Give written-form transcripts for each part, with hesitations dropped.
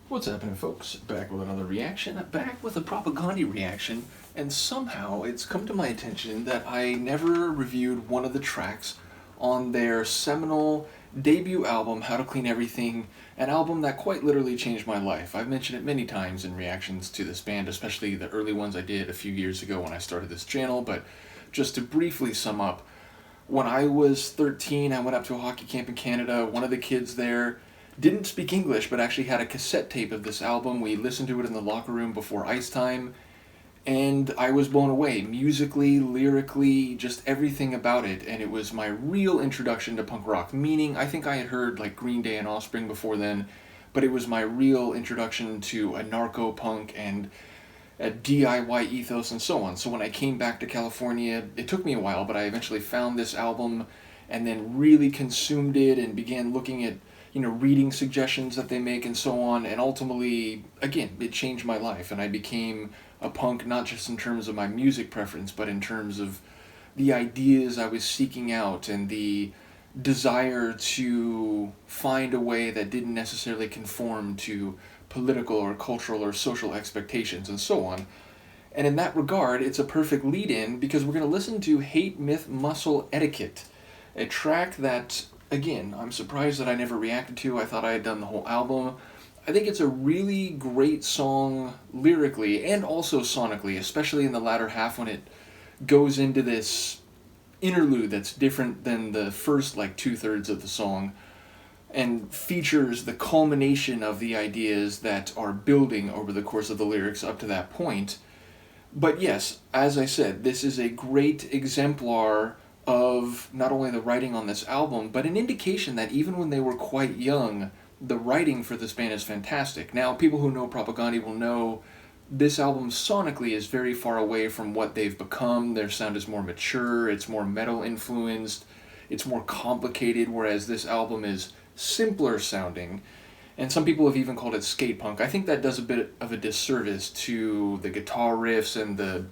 What's happening, folks? Back with another reaction, back with a Propagandhi reaction, and somehow it's come to my attention that I never reviewed one of the tracks on their seminal debut album, How to Clean Everything, an album that quite literally changed my life. I've mentioned it many times in reactions to this band, especially the early ones I did a few years ago when I started this channel, but just to briefly sum up, when I was 13, I went up to a hockey camp in Canada. One of the kids there didn't speak English, but actually had a cassette tape of this album. We listened to it in the locker room before ice time, and I was blown away. Musically, lyrically, just everything about it. And it was my real introduction to punk rock. Meaning, I think I had heard like Green Day and Offspring before then, but it was my real introduction to anarcho punk and a DIY ethos and so on. So when I came back to California, it took me a while, but I eventually found this album and then really consumed it and began looking at, reading suggestions that they make and so on. And ultimately, again, it changed my life and I became a punk, not just in terms of my music preference, but in terms of the ideas I was seeking out and the desire to find a way that didn't necessarily conform to political or cultural or social expectations and so on. And in that regard, it's a perfect lead in because we're going to listen to Hate, Myth, Muscle, Etiquette, a track that, again, I'm surprised that I never reacted to. I thought I had done the whole album. I think it's a really great song lyrically and also sonically, especially in the latter half when it goes into this interlude that's different than the first like 2/3 of the song and features the culmination of the ideas that are building over the course of the lyrics up to that point. But yes, as I said, this is a great exemplar of not only the writing on this album, but an indication that even when they were quite young, the writing for this band is fantastic. Now, people who know Propagandhi will know this album sonically is very far away from what they've become. Their sound is more mature, it's more metal influenced, it's more complicated, whereas this album is simpler sounding. And some people have even called it skate punk. I think that does a bit of a disservice to the guitar riffs and the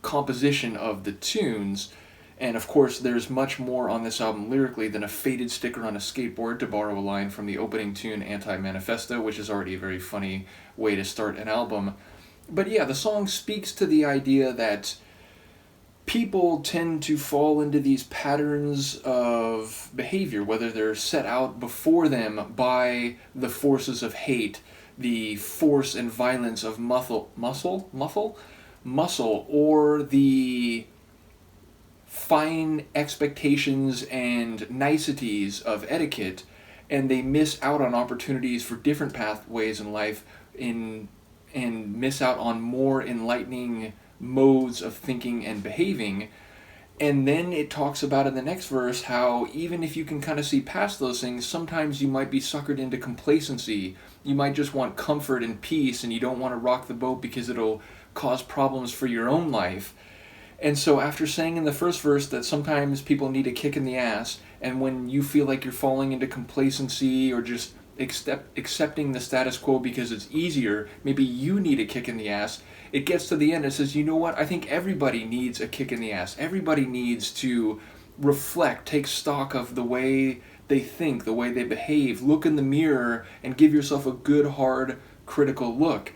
composition of the tunes. And of course, there's much more on this album lyrically than a faded sticker on a skateboard, to borrow a line from the opening tune Anti-Manifesto, which is already a very funny way to start an album. But yeah, the song speaks to the idea that people tend to fall into these patterns of behavior, whether they're set out before them by the forces of hate, the force and violence of muscle, or the fine expectations and niceties of etiquette, and they miss out on opportunities for different pathways in life and miss out on more enlightening modes of thinking and behaving. And then it talks about in the next verse how even if you can kind of see past those things, sometimes you might be suckered into complacency. You might just want comfort and peace, and you don't want to rock the boat because it'll cause problems for your own life. And so after saying in the first verse that sometimes people need a kick in the ass, and when you feel like you're falling into complacency or just accepting the status quo because it's easier, maybe you need a kick in the ass, it gets to the end and says, you know what, I think everybody needs a kick in the ass. Everybody needs to reflect, take stock of the way they think, the way they behave, look in the mirror and give yourself a good, hard, critical look.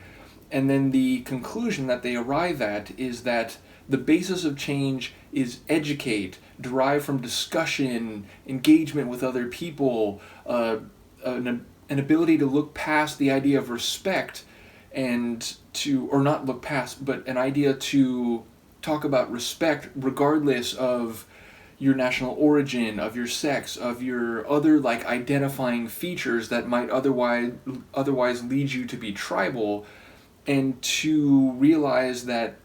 And then the conclusion that they arrive at is that the basis of change is educate, derived from discussion, engagement with other people, an ability to look past the idea of respect and to, or not look past, but an idea to talk about respect regardless of your national origin, of your sex, of your other like identifying features that might otherwise lead you to be tribal, and to realize that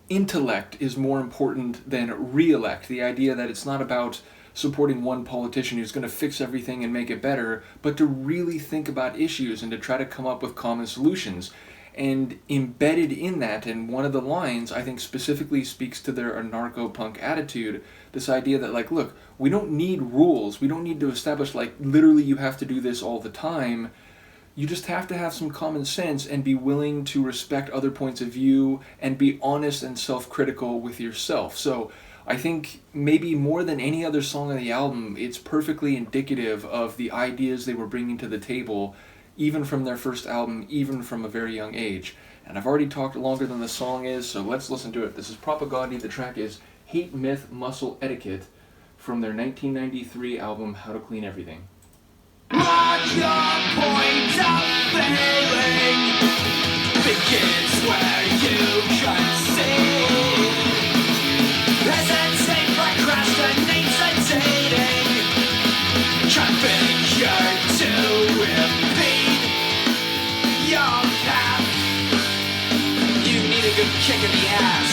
intellect is more important than re-elect. The idea that it's not about supporting one politician who's going to fix everything and make it better, but to really think about issues and to try to come up with common solutions. And embedded in that, and one of the lines I think specifically speaks to their anarcho-punk attitude, this idea that like, look, we don't need rules, we don't need to establish like literally you have to do this all the time. You just have to have some common sense and be willing to respect other points of view and be honest and self-critical with yourself. So I think maybe more than any other song on the album, it's perfectly indicative of the ideas they were bringing to the table even from their first album, even from a very young age. And I've already talked longer than the song is, so let's listen to it. This is Propagandhi. The track is Hate, Myth, Muscle, Etiquette from their 1993 album How to Clean Everything. Mark your point of failing begins where you can see. Hesitate, procrastinate, sedating, configure to impede your path. You need a good kick in the ass.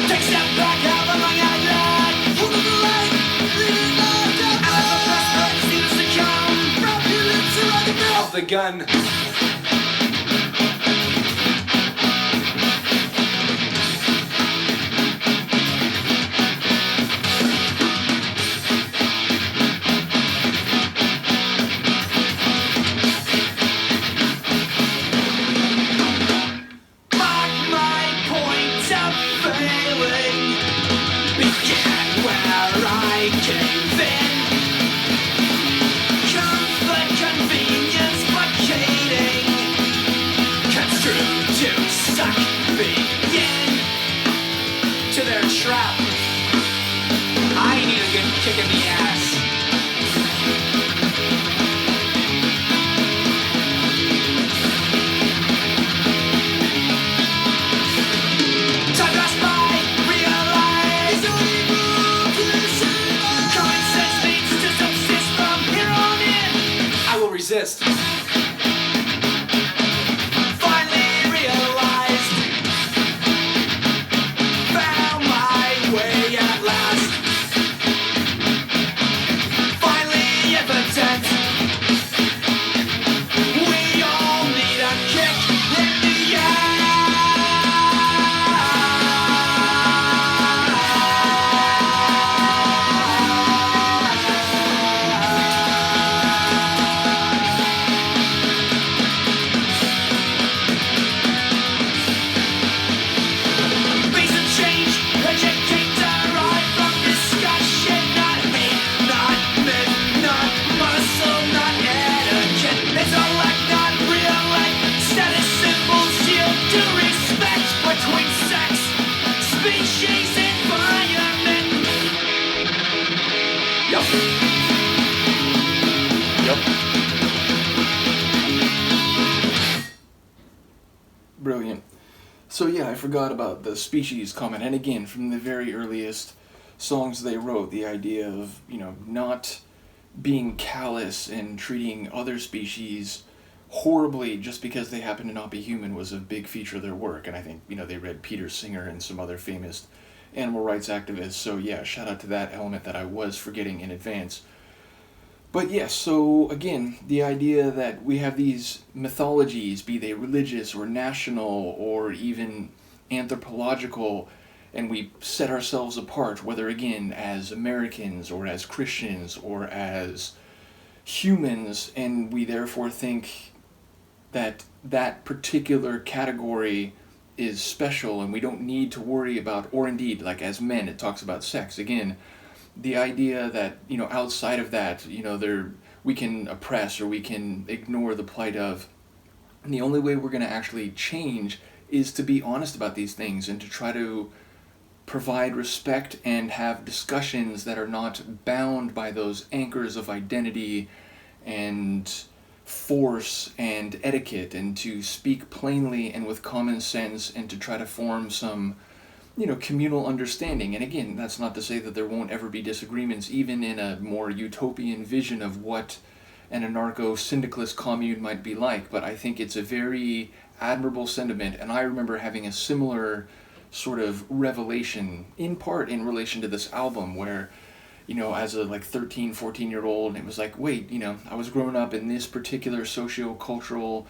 Take a step back, have a long outlook. Hold on the light, lean on down. Out of the prospect, seems to come from your lips around the barrel of the gun. Kick in the ass. Time passed by, realize common sense needs to subsist from here on in. I will resist. Finally realized, found my way at last. We all need a kick in the ass. Base and change, educate, derive from discussion, not hate, not myth, not muscle, not etiquette. It's all like not real life. Status symbols yield due respect between sex, species, environment. Yup. Brilliant. So yeah, I forgot about the species comment, and again, from the very earliest songs they wrote, the idea of, not being callous and treating other species horribly just because they happen to not be human was a big feature of their work. And I think, they read Peter Singer and some other famous animal rights activists. So yeah, shout out to that element that I was forgetting in advance. But yes, so again, the idea that we have these mythologies, be they religious or national or even anthropological, and we set ourselves apart, whether again as Americans or as Christians or as humans, and we therefore think that that particular category is special and we don't need to worry about, or indeed, like as men, it talks about sex. Again, the idea that, outside of that, we can oppress or we can ignore the plight of, and the only way we're going to actually change is to be honest about these things and to try to provide respect and have discussions that are not bound by those anchors of identity and force and etiquette, and to speak plainly and with common sense and to try to form some communal understanding. And again, that's not to say that there won't ever be disagreements, even in a more utopian vision of what an anarcho-syndicalist commune might be like, but I think it's a very admirable sentiment, and I remember having a similar sort of revelation, in part in relation to this album, where, as a 13, 14-year-old, it was like, wait, I was growing up in this particular socio-cultural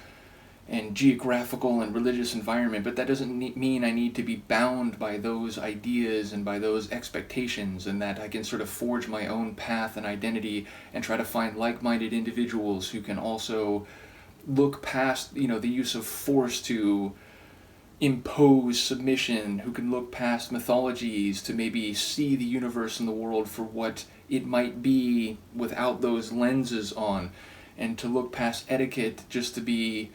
and geographical and religious environment, but that doesn't mean I need to be bound by those ideas and by those expectations, and that I can sort of forge my own path and identity and try to find like-minded individuals who can also look past, the use of force to impose submission, who can look past mythologies to maybe see the universe and the world for what it might be without those lenses on, and to look past etiquette just to be,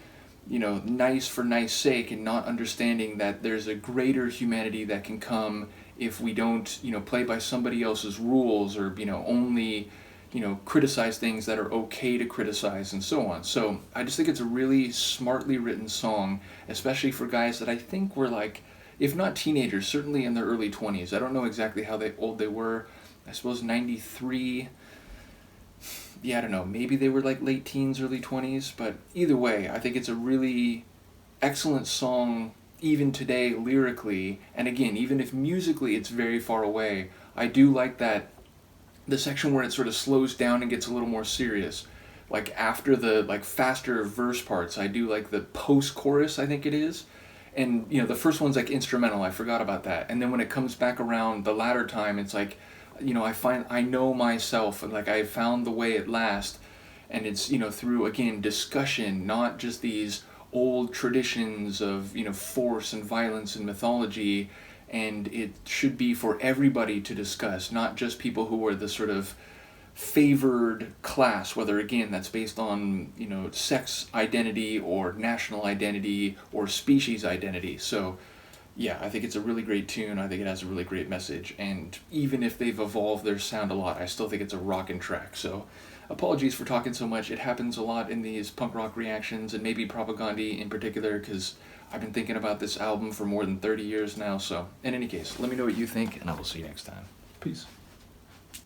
nice for nice sake, and not understanding that there's a greater humanity that can come if we don't, play by somebody else's rules, or, only, criticize things that are okay to criticize, and so on. So I just think it's a really smartly written song, especially for guys that I think were like, if not teenagers, certainly in their early 20s. I don't know exactly how old they were. I suppose 93. Yeah, I don't know. Maybe they were like late teens, early 20s. But either way, I think it's a really excellent song, even today, lyrically. And again, even if musically it's very far away, I do like that the section where it sort of slows down and gets a little more serious. Like after the faster verse parts, I do like the post-chorus, I think it is. And, the first one's like instrumental, I forgot about that. And then when it comes back around the latter time, it's like, I know myself, and like I found the way at last. And it's, through, again, discussion, not just these old traditions of, force and violence and mythology. And it should be for everybody to discuss, not just people who are the sort of favored class, whether, again, that's based on, sex identity or national identity or species identity. So, yeah, I think it's a really great tune. I think it has a really great message. And even if they've evolved their sound a lot, I still think it's a rockin' track. So, apologies for talking so much. It happens a lot in these punk rock reactions, and maybe Propagandhi in particular, because I've been thinking about this album for more than 30 years now. So, in any case, let me know what you think, and I will see you next time. Peace.